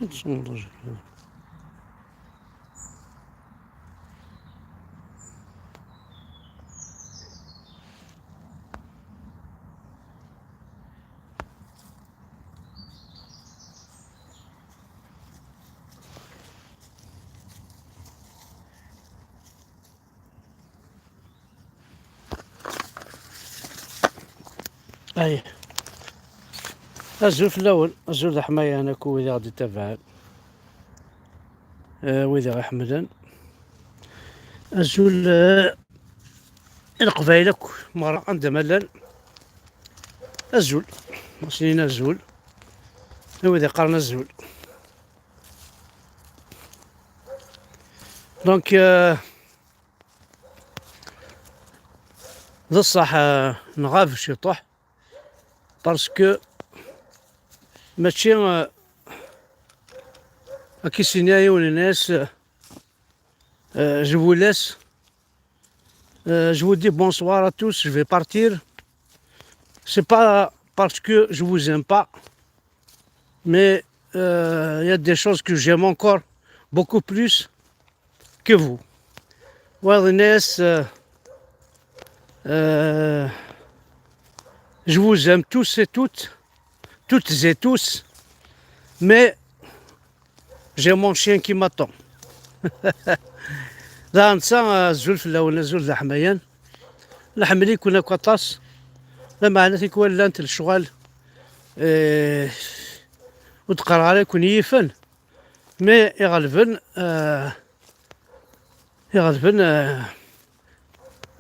تصور. أي الزول في الأول، الزول ذا حماية أنا كو وإذا غادي تابعها وإذا غا الزول القبايلك مرة عندها ملل الزول مسلينا الزول وإذا قارنا الزول دونك ذا الصح نغاف الشطح باسكو ماشي كي سينايو الناس je vous laisse je vous dis bonsoir à tous, je vais partir. C'est pas parce que je vous aime pas, mais il y a des choses que j'aime encore beaucoup plus que vous. Well, الناس je vous aime tous et toutes et tous, mais j'ai mon chien qui m'attend. ذا نسا الزول في الأول الزول ذا حميان الحملي كنا كطاس لا معناتها كون لا انت الشغل وتقرا عليك كون يفن مي يغلبن يغلبن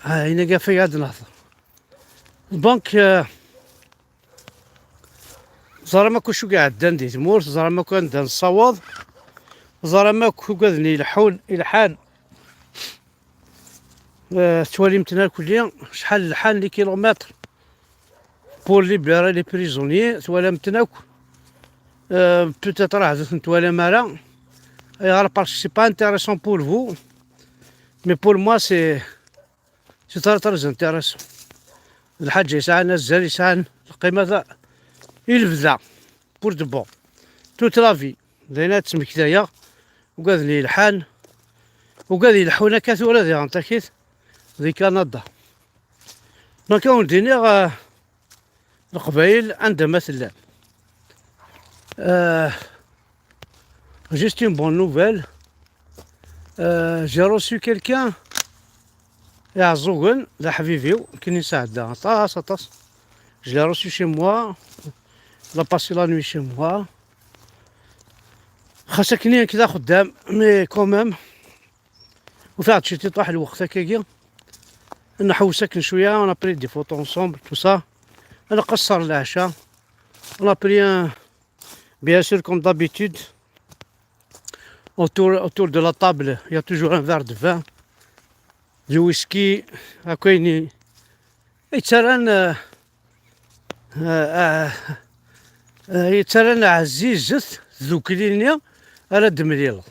هنا كافي هاد النهضة البنك زرا ما كوشو قاعد داندي تمور زرا ما كان دان الصواب زرا ما كو قاذني يلحان توالي متنا كليا شحال الحال لي كيلومتر بور ليبراري لي بريزونيي توالي متنا بوتيتر راه نتوالي مالا غير باسكو سي با انتيريسون بور فو مي بور موا سي تري انتيريسون الحاج يسعان الزال يسعان القيمة ذا يلبدا بور دو بون توت لافي داينا تسمكتايا وقاذني يلحان وقاذ يلحونا كاثورة ذي غنتاكيت ذي كندا دونك ولديني القبايل عندها مثلا juste une bonne nouvelle j'ai reçu quelqu'un يعزوغن لا حبيبي يمكن يساعدها طاس je l'ai reçu chez moi il a passé la nuit chez moi خاصكني كذا خدام مي كومام وفي عاد شي طاح الوقت هكاكيا نحو ساكن شويه انا بري دي فوتو اونسومبل تو سا انا قصر العشاء انا بري bien sûr comme d'habitude autour de la table il y a toujours un verre de vin du whisky هكايني يتسالن يتسالن عزيزت ذوكلينيا على دمليل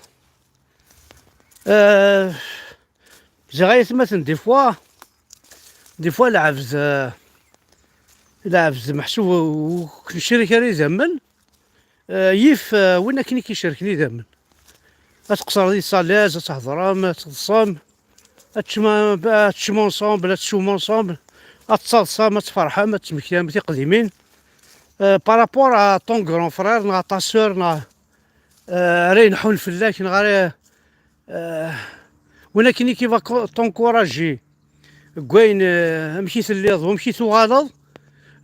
زغايت مثلا دي فوا العبز محسوب وكنشري راه زمن يف وين كاين كيشاركني دائما تقصر دي صالاز تهضر تصام تشم اونصومبل تشوم اونصومبل تصالصا ما تفرحا ما تمكيا ما تقديمين بارابور ا طون كرون فرير نا تا سور نا راه نحون فلاك غير ولكن كيفا تونكوراجي كوين مشي تليض ومشي تغالض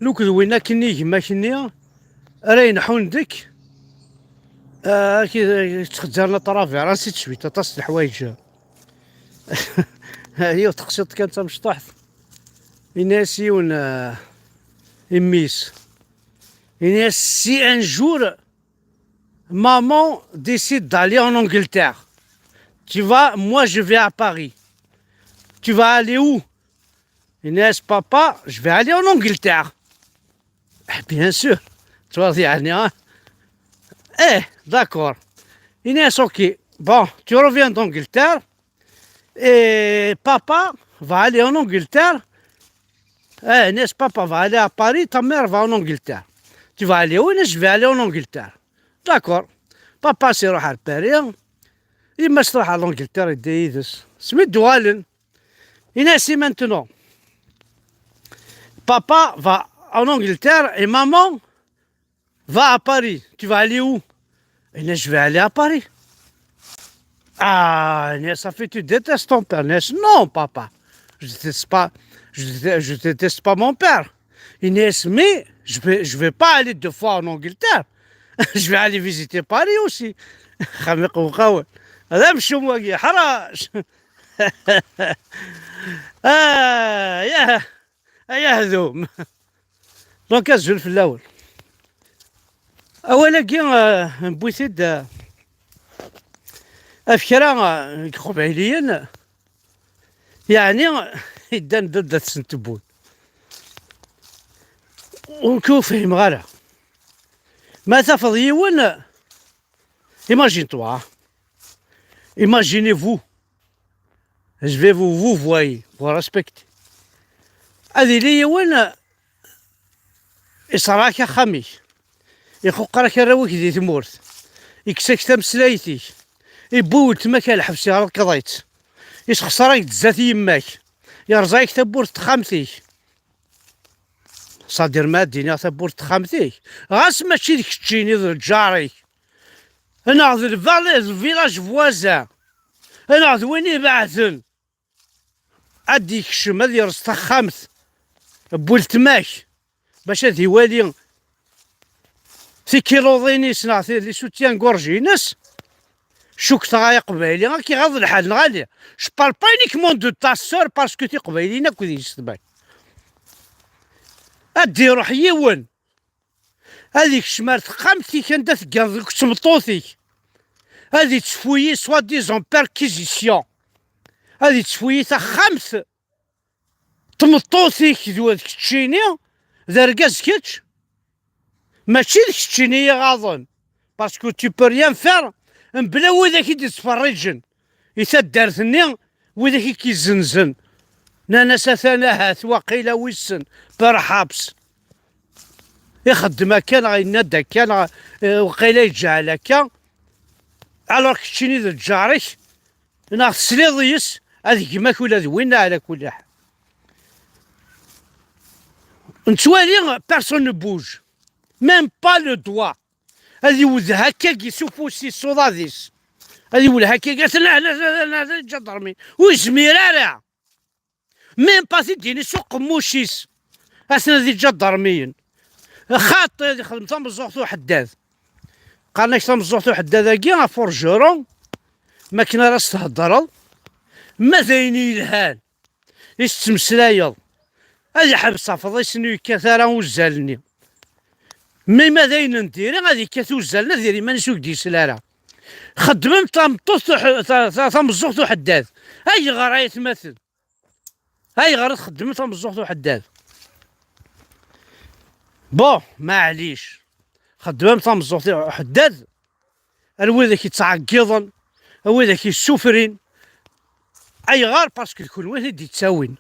لوك وين كني ما كني راه نحون ديك كي تخدرنا طرافي راه نسيت شويه تصل الحوايج هي تقصيط كانت مشطوح الناسي إميس الناس سي ان جور maman décide d'aller en Angleterre. Tu vas, moi je vais à Paris. Tu vas aller où? Inès, papa, je vais aller en Angleterre. Bien sûr. Tu vas dire, hein? Eh, d'accord. Inès, ok. Bon, tu reviens d'Angleterre. Et papa va aller en Angleterre. Eh, Inès, papa va aller à Paris. Ta mère va en Angleterre. Tu vas aller où? Inès, je vais aller en Angleterre. D'accord. بابا سيروح على باري، يما تروح على لونجلتير يدي يدس سميت دوالن. يناسي maintenant. Papa va en Angleterre et maman va à Paris. Tu vas aller où? Et je vais aller à Paris. Ah, ça fait tu détestes ton père. Non, papa. Je déteste pas. Je déteste pas mon père. Inès, mais je vais pas aller 2 fois en Angleterre. Je vais aller visiter Paris aussi. خميق وخاول هذا مش مواقي حراش. يا هذوم. دونك أزول في الأول. أولا كي نبويتد أفكرا قبيليا يعني يدان ضد تسنتبون وكيف فهم غالا ما تفض يون. Imaginez-vous, je vais vous voyez, vous respecter. هذه لي وين إصراك خمي يخقرك الروك دي تمورت يكسك تمسلايتي يبوت مكان الحبس يا قضيت يسخسرك تزات يماك يرزايك تبورت خامتي صادر مادينا تبورت خامتي غاس ماشي ديك تجيني ضد جاري. أنا ذا الفيلاج فوازان أنا ذا وين يبعثن أديك الشمال يرسطا خامت بولتماك باش هاد يوالي في كيلوضيني سنعطي لي سوتيان كورجينس شوك تغايا قبايلي غاكي غاض الحال غالي جبار با يونيكمون دو تا سور باسكو تي قبايلينا كودي يستبان أدي روح يون هذيك الشمال خامتي كان دا تقاض تمطوطي هذه تفويي سوا ديزون بيركيزيسيون هذه تفويي تا خمس تمطوطي كدو هذيك تشيني ذرقاز كيتش ماشي ديك تشيني غاضن باسكو تي بو ريان فير بلا وذاك يتفرجن يتدارثني وذاك كيزنزن نانا سثناهات وقيله ويسن برحابس يخدم كان غينادى كان وقيله يجعل هكا الوغ كتشيني ذا الجارك ناخذ سليضيس هذيك ما كل ذوينا على كل حال. نتوالي بيرسون نبوج ميم با لو دوا هذي ولد هكا كيسوفو سي صوضاديس هذي ولد هكا قالت لا جدرمي وزميرارا ميم با تديني سوق موشيس اسنا ذي جدرميين خاطي هذي خدمتها مزوقتو حداد قالنا كتا مزوقتو حداد كي فورجورون ما كنا راس تهضروا ما ذايني الهان يستمسلايض هذه حبس فضي سنو كثارا وزالني مي ما ذاين نديري غادي كاتو زالنا ديري ما نسوق دي سلالة خدمت تمزوقتو حداد هاي غراية تمثل هاي غرات خدمت تمزوقتو حداد بون معليش خدمت تمزوقتو حداد الوذاك يتعقيضن الوذاك يسوفرين اي غار باسكو كل واحد يدي تساوين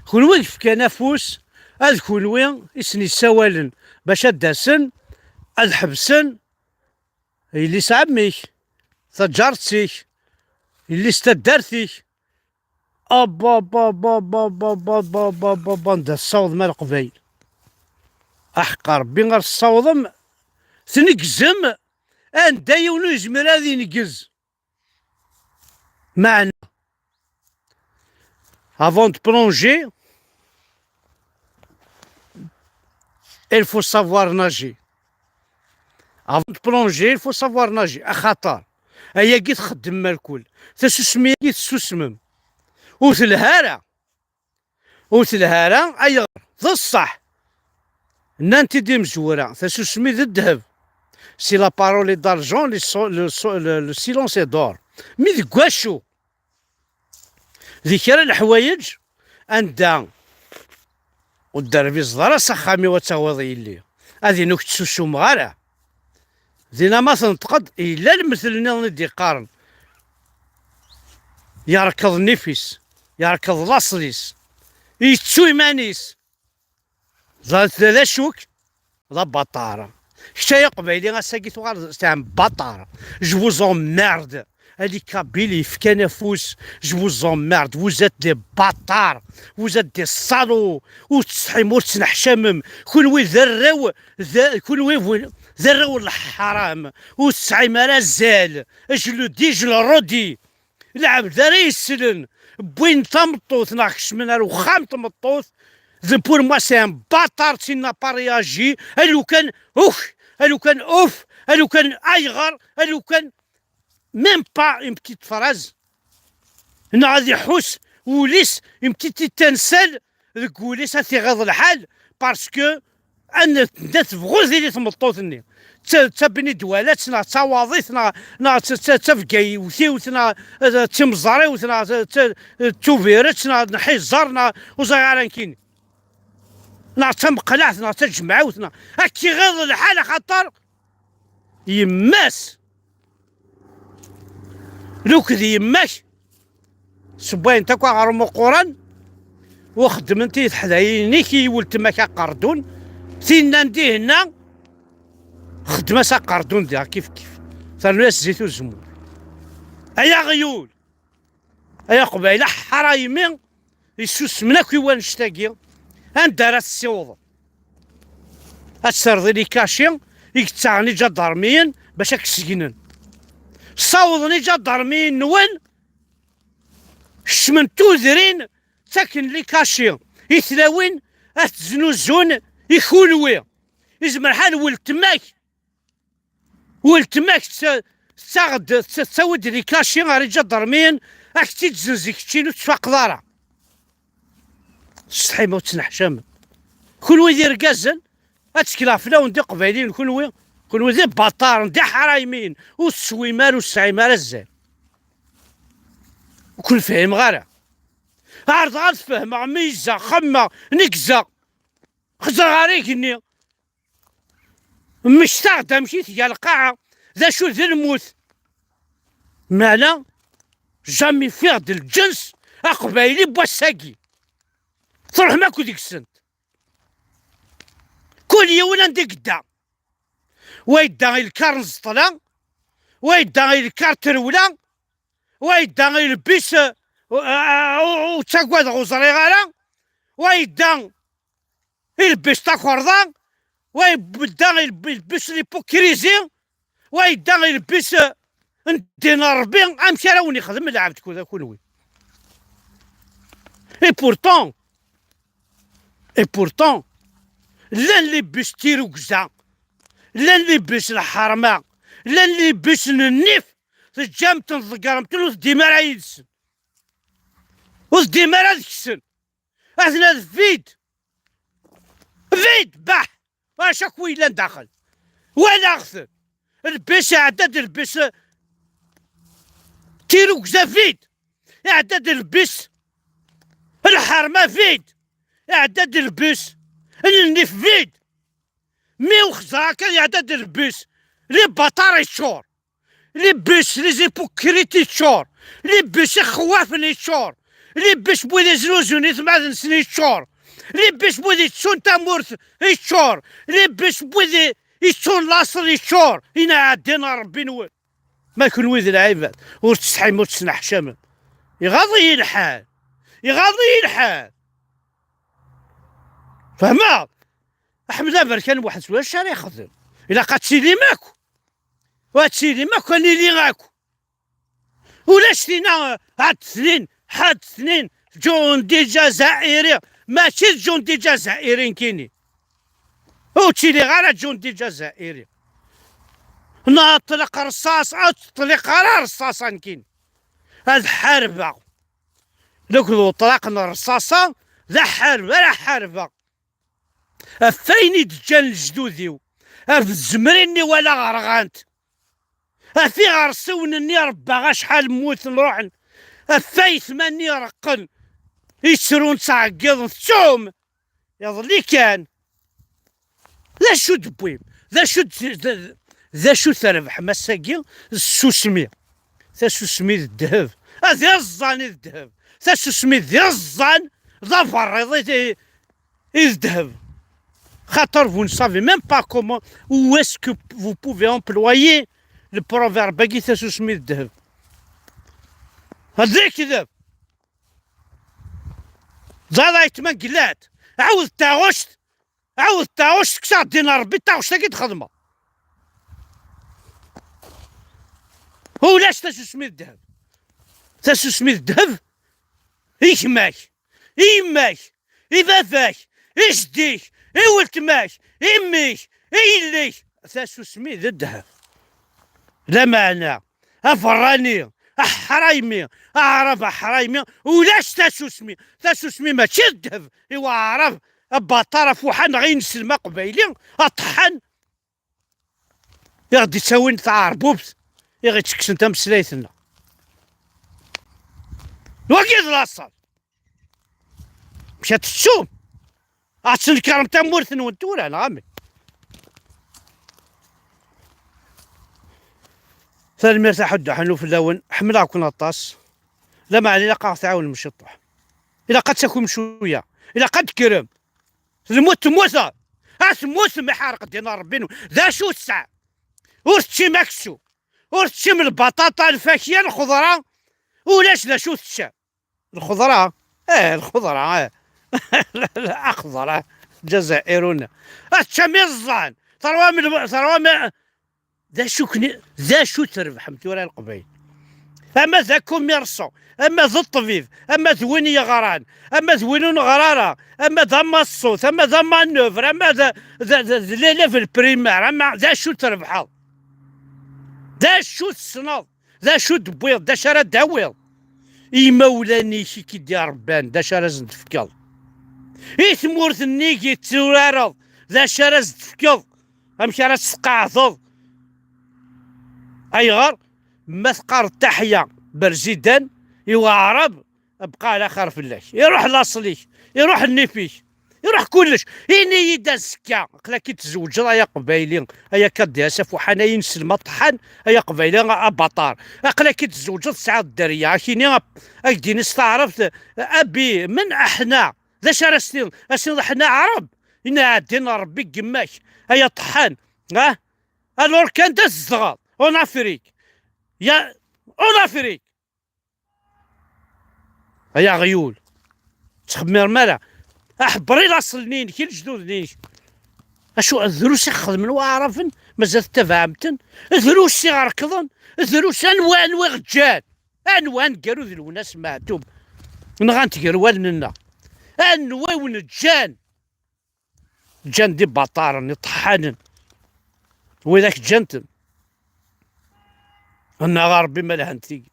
كل واحد في كنافوس هاد كل وين يسني سوالن باش داسن الحبسن اللي سعميك تجارتيك اللي استدارتيك ابا با با با با با با با با با دا الصوض مال قبايل احقى ربي غير الصوضم تنقزم ان دايونو يزمر هادي نقز معنا avant de plonger il faut savoir nager. Avant de plonger il faut savoir nager خطر هيا كي تخدم مال الكل تسمي كي تسمم وتلهارة اي ذا الصح نانتي دي مزورة تسمي ذا الذهب سي لا بارول دارجون لو سيلونس دور مي ذ كواشو ذيك الحوايج عندها والدربي صدر سخامي وتواضي لي هذه نوك تسوسو مغارة دينا ما تنتقد الا المثل ندي قارن يركض النفس يركض لاصليس يتسو يمانيس ذا شوك ذا بطارة شتايا قبايلي غاساكي توغال تاع بطار. جو vous emmerde. Ali Kabili, Fkenefous, je vous emmerde, vous êtes des bâtards, vous êtes des salauds, ou تصحيمو تنحشمم، كونوي ذراو كونوي ذراو الحرام، و تسعيمالا زال، اش لو دي جو لو رودي، العبد راه يسلن، بوين تمطوط ناخش من الوخام تمطوط، pour moi c'est un bâtard s'il n'a pas réagi، لو كان اوف، لو كان اوف، لو كان ايغر، لو كان même pas une petite phrase. انا غادي يحوس وليس une petite étincelle وليس تيغض الحال باسكو انا تبغوزي اللي تمطوطني تبني دوالات نا تواضيت نا تفقاي وثيوتنا تمزري وثنا توفيرت نا نحيزرنا وزغاران كيني نا تمقلعت نا تجمعوتنا هاكي غض الحال خاطر يماس لوك ذي يماك سباين تاكوا غرمو قران وخدمتي حدايني كي ولت ماكا قردون سينا نديه هنا خدمة سا قردون ديها كيف صار ناس زيتو الزمور ايا غيول ايا قبايله حرايمي يسوس منا كيوان نشتاقي اندار السيوض هتسرضي لي كاشي يكتعني جا ضرميا باش اكسجنن صوضني جا ضرمين نوان شمن توذرين ساكن لي كاشي يتلاوين اتزنوزون يخولوي يزمر حال ولتماك تاغد تسود لي كاشي غير جا ضرمين اكتي تزنزي كتشينو تفاق دارا الصحيمة وتنحشام كل يدير كازن اتكلافنا وندي قبايلين كل ذي بطار ندي حرايمين والسويمار والسعيمار الزين وكل فهم غيره عرض غاد فهم عميزة خمة نكزة خزر غاريكني مشتاق مشيت يا القاعة ذا شو ذي الموت معنى جامي فيغد الجنس أقبايلي بوساقي تروح ماكو ديك السنت كل يوم ندي قدا ويدا الكارنز طلا ويدا الكار ترولا ويدا يلبس وتاكواد غوزري غالا ويدا يلبس تاكوردان ويبدا يلبس ليبوكريزي ويدا يلبس ندينا ربي امشي راه وني خدم لعبت كذا كلوي اي بورتون لا نلبس تيرو كزا لا نلبس الحرمه لا نلبس النيف تجام تنضقرم تلوث ديما راه يدسن ديما راه تكسن اثنا فيد بح واش كويلا داخل ولا اغثر البس عدد البس تيرو كزا فيد عدد البس الحرمه فيد عدد البس النيف فيد مي وخزا كان يعدد البس لي بطاري الشور لي بس لي زيبوكريتي الشور لي بس خوافني الشور لي بس بوذي زلوزوني ثماذن سني الشور لي بس بوذي تسون تامورث الشور لي بس بوذي يتسون لاصر الشور هنا عدينا ربي نوال ما يكون ويذ العباد وتسحيم وتسنح شمم يغاضي الحال فهما احمد بركان واحد سوا الشارع يخدم الا قاتشيلي ماكو واتشيلي ماكو اني لي غاكو ولا شتينا حد اثنين جندي جزائري ماشي جندي جزائري كيني وتشيلي غير جندي جزائري نطلق رصاص او تطلق غير رصاصا كين هاد حربه لو طلقنا الرصاصه ذا حربه فين دجال الجدوديو الزمريني ولا غرغانت في غرسونني ربا شحال موت نروح فايث ماني رقن يسرون تعقض ثوم يظلي كان ذا شو دبويم ذا شو تربح مساقي السوسمي ذا سوسمي الذهب هذا الزان الذهب ذا سوسمي ذا الزان ظفر الذهب Vous ne savez même pas comment, où est-ce que vous pouvez employer le proverbe qui se soumet de dheb. هذا كذب. زاد يتمن قلات. عاود تاغشت كسا دينا ربي تاغشت كي تخدمه. هو لاش تسمي الذهب؟ تسمي الذهب يكماك يماك يبافاك يجديك يولتماك يميك يليك تسمي الذهب. لا معنى افراني حرايمي اعرف حرايمي ولاش تسمي ماشي الذهب ايوا عرف ابا طرف وحن غينسلم قبايلي اطحن يغدي تساوين تاع ربوبس يغي تكسن انت مسلايتنا وكيد لاصال مشات تشوم عطسن الكرم تاع مورثن ونتورا انا غامي ثاني مرتا حد حنو في اللون حملا كون الطاس لا ما علينا قاع تعاون المشطح الى قد تكون شويه الى قد كرم الموت موسى موسى محارق دينا ربي ذا شو الساعه ورتشي مكسو ورتشي من البطاطا الفاكهه الخضره ولاش لا شو الشا الخضره الخضره لا خضره جزائرنا الشميزان ثروه من ذا شو تربح متورا القبيل اما ذا كوميرسون اما ذا الطبيب اما ذويني غران اما ذوينون غراره اما ذا مصوت اما ذا مانوفر اما ذا ليفل بريمير اما ذا شو تربح ذا شو تصنض ذا شو تبويض ذا شرا داويض يمولاني كي ديال ربان ذا شرا زند فكال ثمورث النيكي تورارض ذا شرا زند فكال امشي راه تسقاعضض ايغار ما ثقار التحيه برزيدان ايوا عرب بقى على خير في الله يروح لاصليك يروح النفيك يروح كلش إني يدا السكا قلا كي تزوج يا قبايلي هيا كديها ساف وحناين سلمى طحن هيا قبايلي ابطار قلا كي تزوج تسعة الدريه عشيني اكدي نستعرف ابي من احنا ذا شرستين اسين حنا عرب إنا عدينا ربي قماك هيا طحن الور كان دا الزغال اون افريك يا اون افريك هيا غيول تخمر مالا احبري لاصلنين كي الجدود نيش اشو الدروس يخدمن واعرفن مازال تفهمتن الدروس يغركضن الدروس انواع غجال انواع قالوا ذي الناس معتوب نغانت قالوا انواع ونجان جان دي بطارن يطحنن وذاك جنتن انا غاربي ما لها نتيجه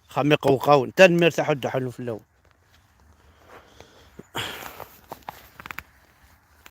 خمي قوقاون تنمير تحد حلو في الاول